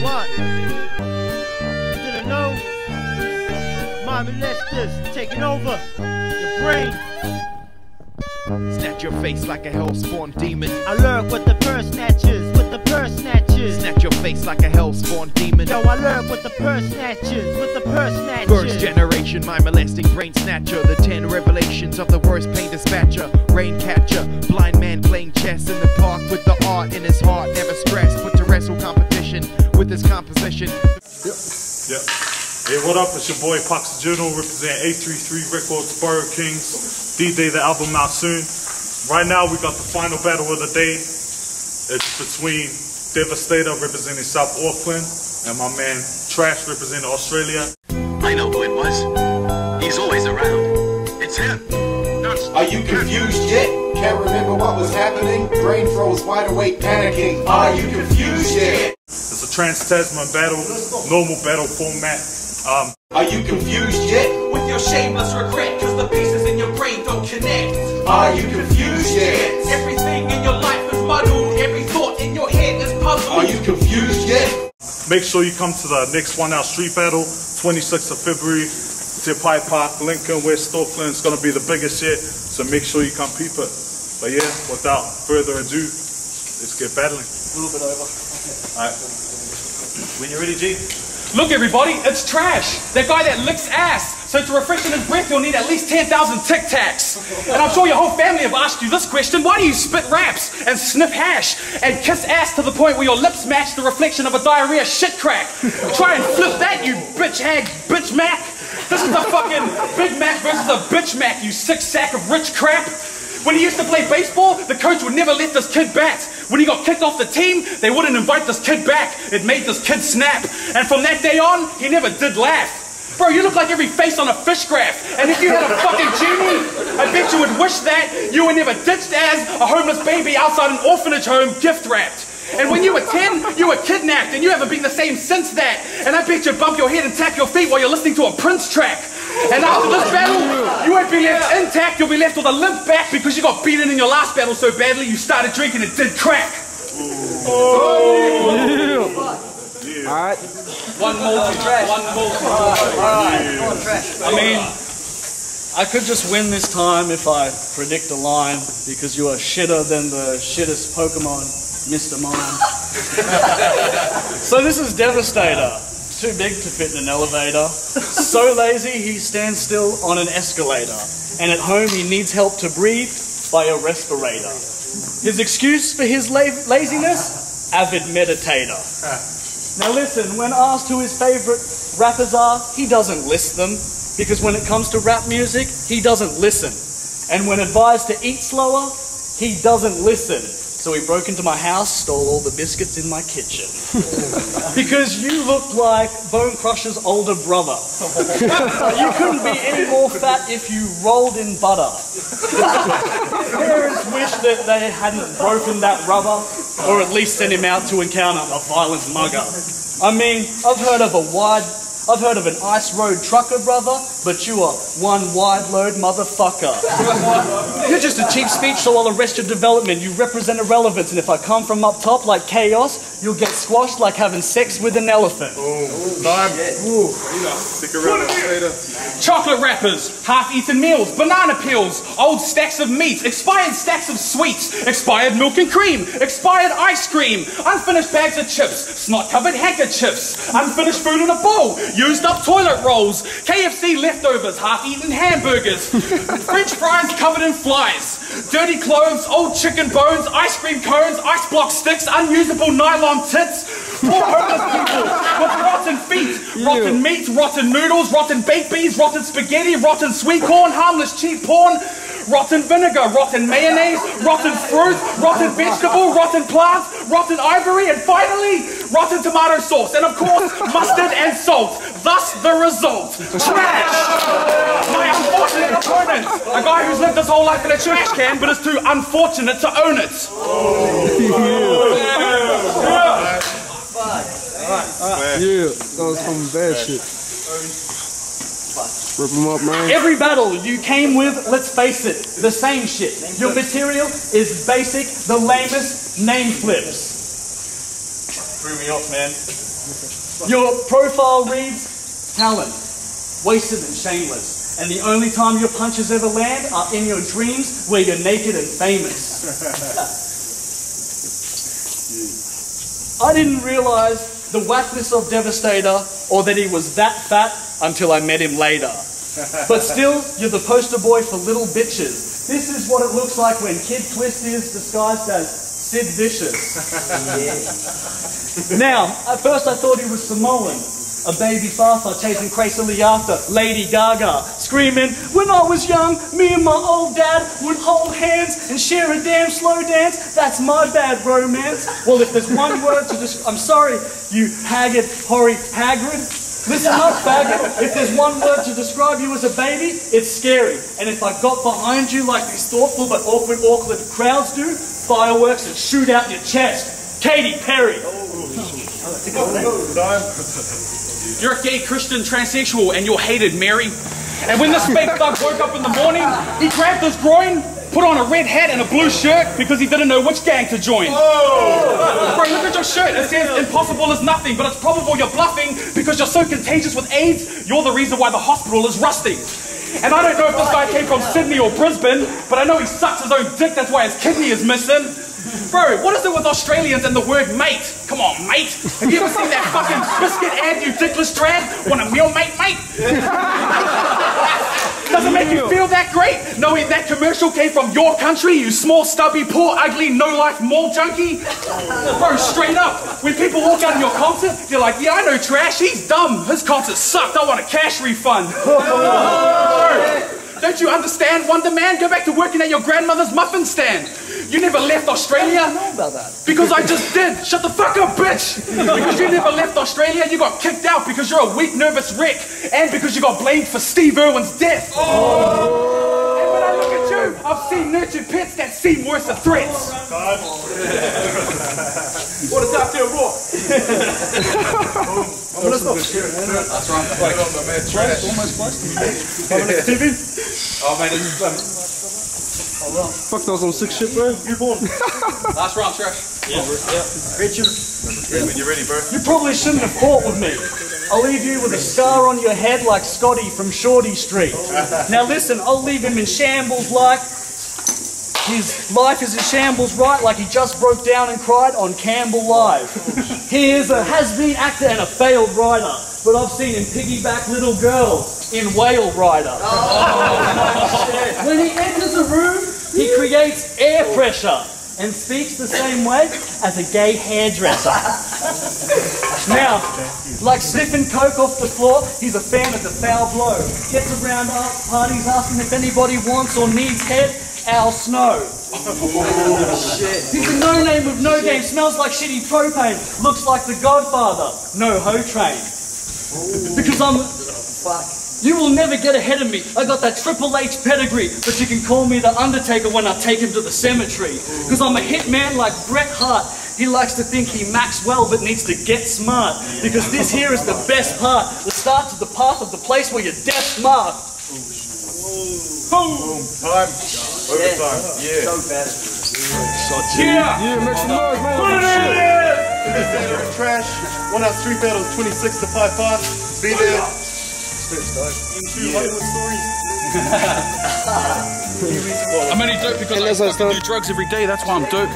What? Didn't know? My molesters taking over your brain. Snatch your face like a hell-spawn demon. I lurk with the purse snatchers, with the purse snatchers. Snatch your face like a hell-spawn demon. Yo, I lurk with the purse snatchers, with the purse snatchers. First generation, my molesting brain snatcher. The 10 revelations of the worst pain dispatcher. Rain catcher, blind man playing chess in the park with the art in his heart. Never stressed, put to wrestle competition with his composition. Yep. Hey, what up? It's your boy PAKKZ THAGENERAL, representing 833 Records, Borough Kings. D-Day, the album out soon. Right now, we got the final battle of the day. It's between Devastator, representing South Auckland, and my man Trash, representing Australia. I know who it was. He's always around. It's him. Are you confused yet? Can't remember what was happening? Brain froze, wide awake, panicking. Are you confused yet? It's a trans-Tasman battle, normal battle format. Are you confused yet? With your shameless regret, cause the pieces in your brain don't connect. Are you confused yet? Everything in your life is muddled, every thought in your head is puzzled. Are you confused yet? Make sure you come to the next one out street battle, 26th of February, Te Park, Lincoln, West Auckland. It's gonna be the biggest yet, so make sure you come peep it. But yeah, without further ado, let's get battling. A little bit over. Alright. When you're ready, G. Look everybody, it's Trash, that guy that licks ass. So to refreshen his breath, you'll need at least 10,000 Tic Tacs. And I'm sure your whole family have asked you this question: why do you spit raps and sniff hash and kiss ass to the point where your lips match the reflection of a diarrhea shit crack? Try and flip that, you bitch hag, bitch Mac. This is the fucking Big Mac versus a bitch Mac, you sick sack of rich crap. When he used to play baseball, the coach would never let this kid bat. When he got kicked off the team, they wouldn't invite this kid back. It made this kid snap. And from that day on, he never did laugh. Bro, you look like every face on a fish graph. And if you had a fucking genie, I bet you would wish that you were never ditched as a homeless baby outside an orphanage home gift wrapped. And when you were 10, you were kidnapped, and you haven't been the same since that. And I bet you bump your head and tap your feet while you're listening to a Prince track. And after this battle, you won't be left intact, you'll be left with a limp back because you got beaten in your last battle so badly you started drinking and did crack. Oh. Yeah. Alright. One more Trash. One more. Alright. I mean, I could just win this time if I predict a line because you are shitter than the shittest Pokemon, Mr. Mime. So this is Devastator. Too big to fit in an elevator. So lazy he stands still on an escalator. And at home he needs help to breathe by a respirator. His excuse for his laziness? Avid meditator. Now listen, when asked who his favourite rappers are, he doesn't list them. Because when it comes to rap music, he doesn't listen. And when advised to eat slower, he doesn't listen. So he broke into my house, stole all the biscuits in my kitchen. Because you look like Bone Crusher's older brother. You couldn't be any more fat if you rolled in butter. Parents wish that they hadn't broken that rubber, or at least sent him out to encounter a violent mugger. I mean, I've heard of an ice road trucker, brother, but you are one wide load motherfucker. You're just a cheap speech, so I'll arrest your development. You represent irrelevance, and if I come from up top like chaos, you'll get squashed like having sex with an elephant. Time. Stick around later. Chocolate wrappers, half-eaten meals, banana peels, old stacks of meat, expired stacks of sweets, expired milk and cream, expired ice cream, unfinished bags of chips, snot-covered handkerchiefs, unfinished food in a bowl, used up toilet rolls, KFC leftovers, half-eaten hamburgers, French fries covered in flies, dirty clothes, old chicken bones, ice cream cones, ice block sticks, unusable nylon tits, poor homeless people with rotten feet, rotten meat, rotten noodles, rotten baked beans, rotten spaghetti, rotten sweet corn, harmless cheap porn, rotten vinegar, rotten mayonnaise, rotten fruit, rotten vegetable, rotten plants, rotten ivory, and finally, rotten tomato sauce, and of course, mustard and salt. Thus, the result. Trash! My unfortunate opponent, a guy who's lived his whole life in a trash can, but is too unfortunate to own it. Yeah, that was some bad shit. Rip them up, man. Every battle you came with, let's face it, the same shit. Your material is basic, the lamest name flips. Threw me off, man. Your profile reads, talent, wasted and shameless. And the only time your punches ever land are in your dreams where you're naked and famous. I didn't realize the whackness of Devastator or that he was that fat until I met him later. But still, you're the poster boy for little bitches. This is what it looks like when Kid Twist is disguised as Sid Vicious. Now, at first I thought he was Samoan. A baby father chasing crazily after Lady Gaga, screaming, when I was young, me and my old dad would hold hands and share a damn slow dance. That's my bad romance. Well, if there's one word to I'm sorry, you haggard, hoary Hagrid. Listen up, faggot. If there's one word to describe you as a baby, it's scary. And if I got behind you like these thoughtful but awkward crowds do, fireworks would shoot out your chest. Katy Perry. You're a gay Christian transsexual and you're hated, Mary. And when this fake thug woke up in the morning, he grabbed his groin, put on a red hat and a blue shirt because he didn't know which gang to join. Oh. Bro, look at your shirt. It says impossible is nothing, but it's probable you're bluffing because you're so contagious with AIDS, you're the reason why the hospital is rusting. And I don't know if this guy came from Sydney or Brisbane, but I know he sucks his own dick, that's why his kidney is missing. Bro, what is it with Australians and the word mate? Come on, mate. Have you ever seen that fucking biscuit ad, you dickless drag? Want a meal, mate? Does it make you feel that great? Knowing that commercial came from your country, you small, stubby, poor, ugly, no-life mall junkie? Bro, straight up, when people walk out of your concert, you're like, yeah, I know Trash, he's dumb. His concert sucked, I want a cash refund. Bro, don't you understand, Wonder Man? Go back to working at your grandmother's muffin stand. You never left Australia? I know about that. Because I just did. Shut the fuck up, bitch. Because you never left Australia, you got kicked out because you're a weak, nervous wreck. And because you got blamed for Steve Irwin's death. Oh. And when I look at you, I've seen nurtured pets that seem worse than threats. What is that there, raw? That's right. Almost close. TV? Oh, man, it's Fuck, that was on sick shit, bro. You born? last round, Trash. Yeah. Richard. When you're ready, bro. You probably shouldn't have fought with me. I'll leave you with a scar on your head like Scotty from Shorty Street. Now listen, I'll leave him in shambles like his life is in shambles, right? Like he just broke down and cried on Campbell Live. He is a has-been actor and a failed writer, but I've seen him piggyback little girls in Whale Rider. Oh, when he enters a room, he creates air pressure and speaks the same way as a gay hairdresser. Now, like sniffing coke off the floor, he's a fan of the foul blow. Gets around parties asking if anybody wants or needs head. Al Snow. He's a no-name with no game, smells like shitty propane, looks like the Godfather, no hoe train. Because you will never get ahead of me. I got that Triple H pedigree, but you can call me the Undertaker when I take him to the cemetery. Because I'm a hitman like Bret Hart. He likes to think he max well, but needs to get smart. Because this here is the best part, the start to the path of the place where you're death smart. Boom. Time. Overtime. Yeah. So bad. Yeah, make some noise, man. Put it in! Trash. 1 out of 3 battles, 26 to 5-5. Be there. Hollywood stories. I'm only dope because I fucking do drugs every day, that's why I'm dope.